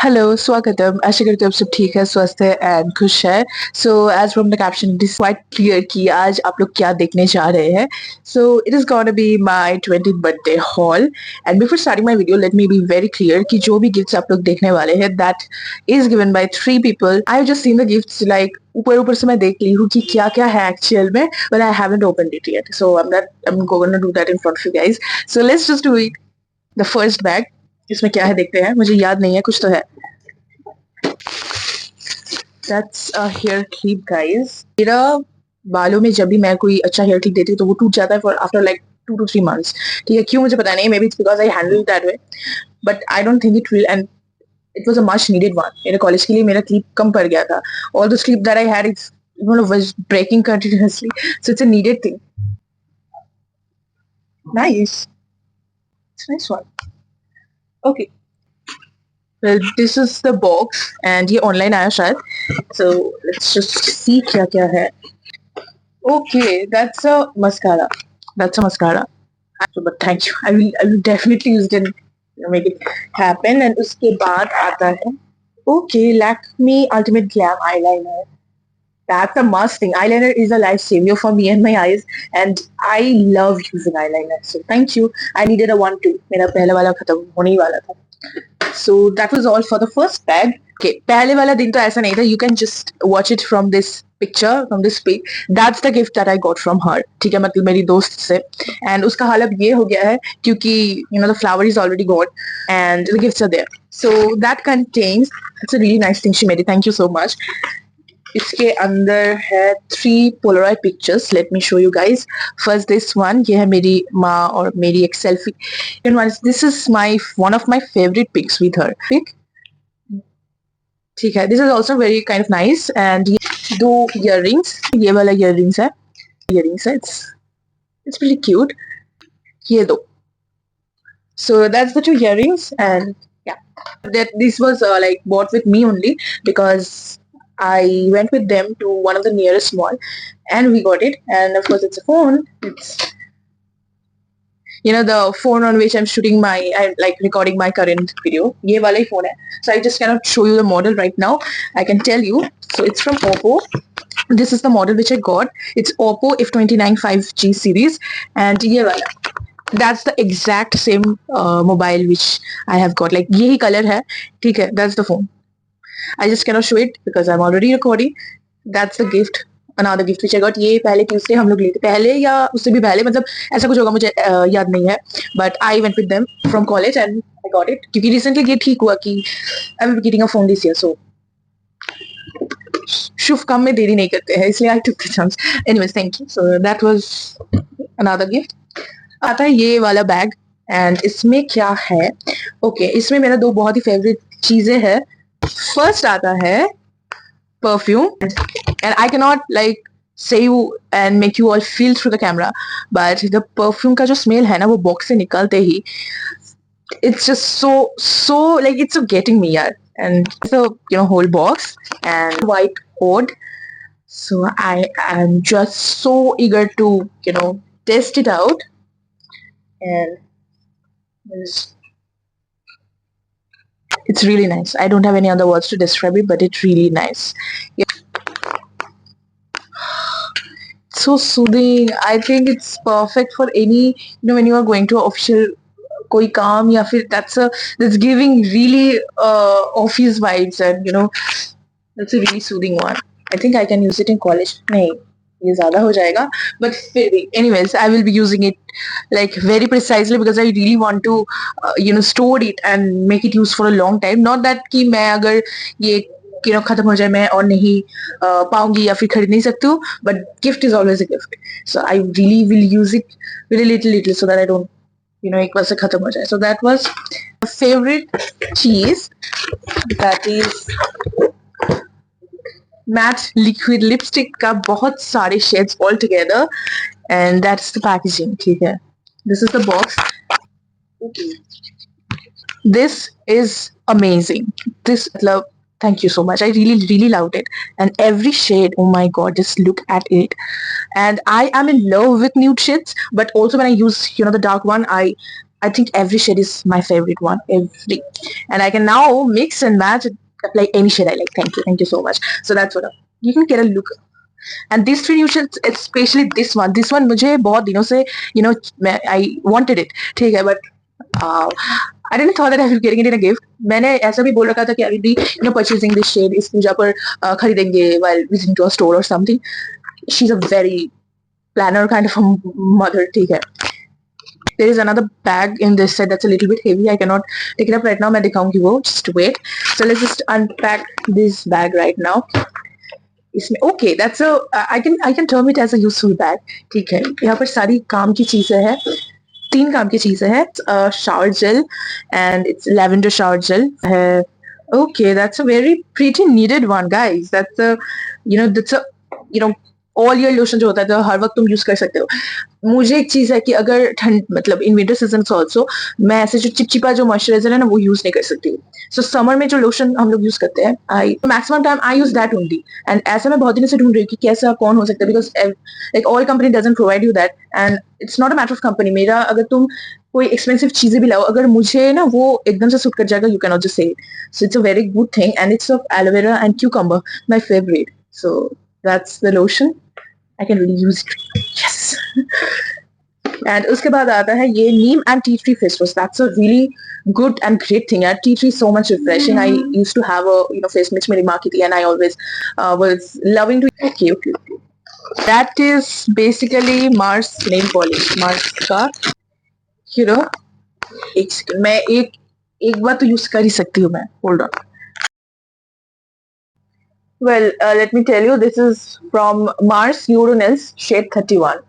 Hello, स्वागतम। आशा करती हूँ आप सब ठीक है, स्वस्थ है एंड खुश है। So as from the caption it is quite clear कि आज आप लोग क्या देखने जा रहे हैं। So it is gonna be my 20th birthday hall. And before starting my video let me be very clear कि जो भी गिफ्ट्स आप लोग देखने वाले हैं that is given by 3 people। I have just seen the gifts, like ऊपर ऊपर से मैं देख ली हूँ कि क्या क्या है एक्चुअल में, but I haven't opened it yet. So I am gonna do that in front of you guys. So let's just do it. The first bag, इसमें क्या है देखते हैं। मुझे याद नहीं है, कुछ तो है। That's a hair clip guys. मेरा बालों में जब भी मैं कोई अच्छा हेयर क्लिप देती हूँ तो वो टूट जाता है for after like 2 to 3 months। ठीक है, क्यों मुझे पता नहीं, may be it's because I handle that way, but I don't think it will. And it was a much needed one. मेरे कॉलेज के लिए मेरा क्लिप कम पड़ गया था। All the clip that I had it's was breaking continuously, so it's a needed thing. Nice. It's a nice one. Okay. Well, this is the box and ये online आया शायद. So let's just see क्या क्या है. Okay, that's a mascara. That's a mascara. So, but thank you. I will definitely use it and make it happen. And उसके बाद आता है. Okay, Lakme Ultimate Glam Eyeliner. That's a must thing. Eyeliner is a lifesaver for me and my eyes, and I love using eyeliner. So thank you. I needed a one too. मेरा पहला वाला खत्म होने ही वाला था. So that was all for the first bag. Okay, पहले वाला दिन तो ऐसा नहीं था. You can just watch it from this picture, from this pic. That's the gift that I got from her. ठीक है, मतलब मेरी दोस्त से. And उसका हाल अब ये हो गया है क्योंकि the flower is already gone and the gifts are there. So that contains. It's a really nice thing she made it. Thank you so much. इसके अंदर है 3 Polaroid pictures. Let me show you guys. First this one. ये है मेरी माँ और मेरी एक selfie. And this is one of my favorite pics with her. Pic. ठीक है. This is also very kind of nice. And ये 2 earrings. ये वाला earrings है. Earrings है. It's pretty cute. ये 2. So that's the 2 earrings. And yeah, this was like bought with me only because I went with them to one of the nearest mall and we got it. And of course, it's a phone. It's the phone on which I'm shooting I'm like recording my current video. ये वाला ही phone है. So I just cannot show you the model right now. I can tell you. So it's from Oppo. This is the model which I got. It's Oppo F29 5G series. And ये वाला. That's the exact same mobile which I have got. Like यही color है. ठीक है. That's the phone. I just cannot show it because I'm already recording. That's the gift. Another gift which I got. ये पहले Tuesday हम लोग लिए थे, पहले या उससे भी पहले, मतलब ऐसा कुछ होगा, मुझे याद नहीं है. But I went with them from college and I got it. क्योंकि recently ये ठीक हुआ कि I'm getting a phone this year, so शुभ काम में देरी नहीं करते हैं, इसलिए I took the chance. Anyways, thank you. So that was another gift. आता है ये वाला बैग एंड इसमें क्या है. ओके, इसमें मेरा 2 बहुत ही फेवरेट चीजें हैं. फर्स्ट आता है perfume, and I cannot like say you and make you all feel through the camera, but the perfume का जो smell है ना, वो box से निकलते ही it's just so like it's so getting me यार. And so whole box and white code. So I am just so eager to test it out. And it's really nice. I don't have any other words to describe it, but it's really nice. So soothing. I think it's perfect for any when you are going to official कोई काम या फिर that's giving really office vibes, and that's a really soothing one. I think I can use it in college. नहीं, ये ज़्यादा हो जाएगा, but फिर भी anyways I will be using it like very precisely because I really want to store it and make it use for a long time. Not that कि मैं अगर ये खत्म हो जाए मैं और नहीं पाऊंगी या फिर खरीद नहीं सकती हूँ, but gift is always a gift. So I really will use it really little so that I don't एक बार से खत्म हो जाए. So that was my favorite cheese. That is matte liquid lipstick का बहुत सारे shades all together, and that's the packaging. ठीक है, this is the box. This is amazing. This love. Thank you so much. I really loved it. And every shade, oh my god, just look at it. And I am in love with nude shades, but also when I use the dark one, I I think every shade is my favorite one. Every, and I can now mix and match and apply any shade I like. Thank you so much. So that's what you can get a look. And these three nutrients, especially this one मुझे बहुत दिनों से I wanted it, ठीक है, but I didn't thought that I was getting it in a gift. मैंने ऐसा भी बोल रखा था कि I will be purchasing this shade इस पूजा पर खरीदेंगे while visiting to a store or something. She's a very planner kind of a mother, ठीक है. There is another bag in this set that's a little bit heavy. I cannot take it up right now. मैं दिखाऊंगी वो. Just wait. So let's just unpack this bag right now. इसमें okay, that's a I can term it as a useful bag. ठीक है. यहाँ पर सारी काम की चीजें हैं. 3 काम की चीजें हैं. Shower gel and it's lavender shower gel है. Okay, that's a very pretty needed one, guys. That's a that's a all year lotion जो होता है तो हर वक्त तुम यूज कर सकते हो. मुझे एक चीज है कि अगर ठंड मतलब इन विंटर सीजन ऑल्सो मैं ऐसे जो चिपचिपा जो मॉइस्चराइजर है ना वो यूज नहीं कर सकती. सो समर में जो लोशन हम लोग यूज करते हैं I maximum time I use that only. And ऐसा मैं बहुत दिनों से ढूंढ रही हूँ कि कैसा कौन हो सकता है because like all company doesn't provide you that and it's not a matter of company. मेरा अगर तुम कोई एक्सपेंसिव चीजें भी लाओ अगर मुझे ना वो एकदम से सूट कर जाएगा you can not just say it. So it's a very good thing and it's of aloe vera and cucumber my favourite. So that's the lotion. I can really use it. Yes. And उसके बाद आता है ये neem and tea tree face wash. That's a really good and great thing. Tea tree is so much refreshing. I used to have a face mix मेरी माँ की थी and I always was loving to. Okay. That is basically Mars nail polish. Mars का एक second मैं एक बार तो use कर ही सकती हूँ मैं. Hold on. Well, let me tell you, this is from Mars Euronails shade 31.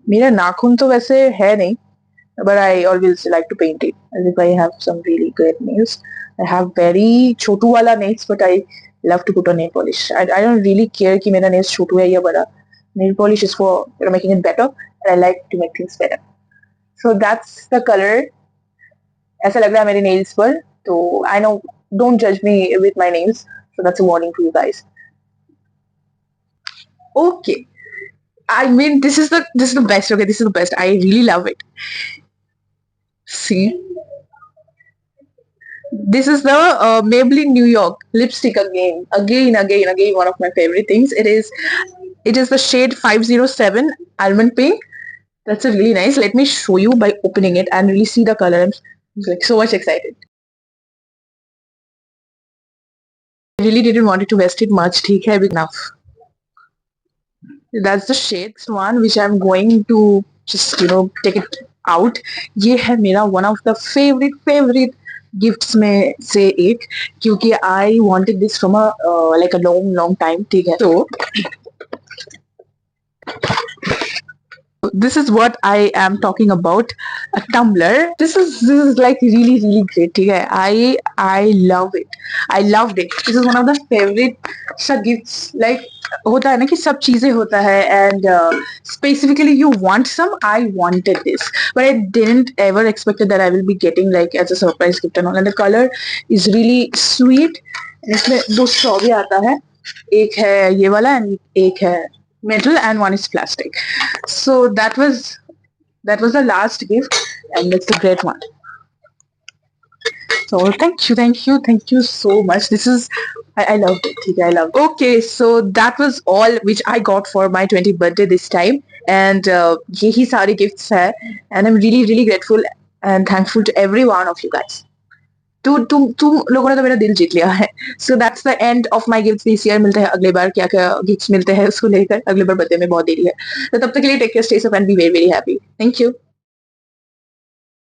मेरा नाखून तो वैसे है नहीं, but I always like to paint it as if I have some really great nails. I have very छोटू वाला nails, but I love to put on nail polish. I don't really care कि मेरा nails छोटू है या बड़ा. Nail polish is for making it better, and I like to make things better. So that's the color. ऐसा लग रहा है मेरे nails पर, तो I know. Don't judge me with my nails. So that's a warning for you guys. Okay. I mean, this is the best. Okay, this is the best. I really love it. See, this is the Maybelline New York lipstick again. One of my favorite things. It is the shade 507 almond pink. That's a really nice. Let me show you by opening it and really see the color. I'm like so much excited. I really didn't want it to waste it much. ठीक है, enough. That's the shades one which I'm going to just take it out. ये है मेरा one of the favorite gifts में से एक क्योंकि I wanted this from a like a long time. ठीक है, तो this is what I am talking about. A tumbler. This is like really great. Okay? I love it. I loved it. This is one of the favorite gifts. Like होता है ना कि सब चीजें होता है and specifically you want some. I wanted this, but I didn't ever expected that I will be getting like as a surprise gift and all. And the color is really sweet. इसमें 2 straw भी आता है. एक है ये वाला and एक है metal and one is plastic. So that was the last gift and it's a great one. So thank you so much. This is I loved it. I loved it. Okay, so that was all which I got for my 20th birthday this time and यही सारे gifts है and I'm really grateful and thankful to every one of you guys. तुम लोगों ने तो मेरा दिल जीत लिया है. So that's the end of my gifts this year. मिलते हैं अगले बार क्या गिफ्ट्स मिलते हैं उसको लेकर. अगले बार बर्थडे में बहुत देरी है तो तब तक के लिए take care, stay safe and be very happy. Thank you.